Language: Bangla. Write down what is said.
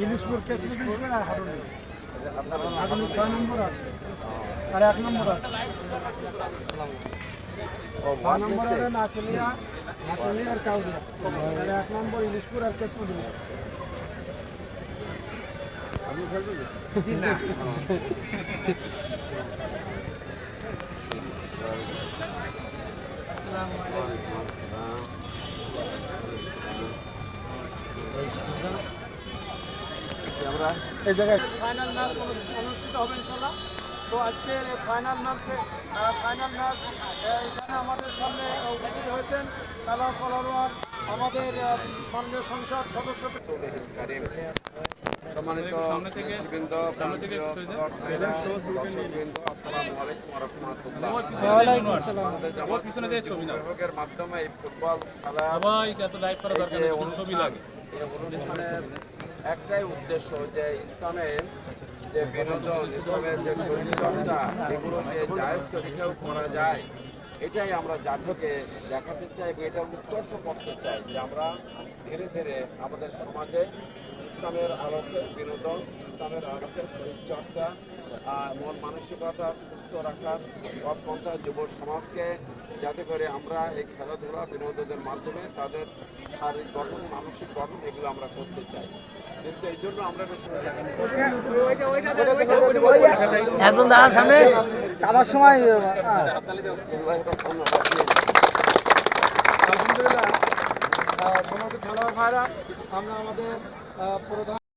ইলিশপুর কেসে দিয়েছেন আর হারুনি হারুনি 6 নম্বর আর 1 নম্বর আছে 6 নম্বর আছে নাকলিয়া আর কাউরিয়া আর 1 নম্বর ইলিশপুর আর কেসমুদ্র আমি খেলবো জি না আসসালামু আলাইকুম এই জায়গায় ফাইনাল ম্যাচ অনুষ্ঠিত হবে ইনশাল্লাহ। তো আজকের ফাইনাল ম্যাচ এখানে আমাদের সামনে উপস্থিত হয়েছেন তারা ফলোয়ার আমাদের মাননীয় সংসদ সদস্য সম্মানিত নেতৃবৃন্দ, আসসালামু আলাইকুম ওয়া রাহমাতুল্লাহ। বিভাগের মাধ্যমে এই ফুটবল খেলা অনুষ্ঠানের একটাই উদ্দেশ্য যে ইসলামের যে বিনোদন, ইসলামের যে শরীরচর্চা, এগুলো যে জায়েজ তরিকাও করা যায়, এটাই আমরা জাতিকে দেখাতে চাই এবং এটার উৎকর্ষ করতে চাই যে আমরা ধীরে ধীরে আমাদের সমাজে ইসলামের আলোকে বিনোদন, ইসলামের আলোকে শরীরচর্চা, মন মানসিকতা সুস্থ রাখার পথপন্থা যুব সমাজকে, যাতে করে আমরা এই খেলাধুলা বিনোদনের মাধ্যমে তাদের শারীরিক গঠন, মানসিক গঠন এগুলো আমরা করতে চাই। কিন্তু এই জন্য আমরা একজন দাঁড়ান সামনে কাদার সময় আলহামদুলিল্লাহ সমস্ত খেলোয়াড় ভাইরা আমরা আমাদের প্রধান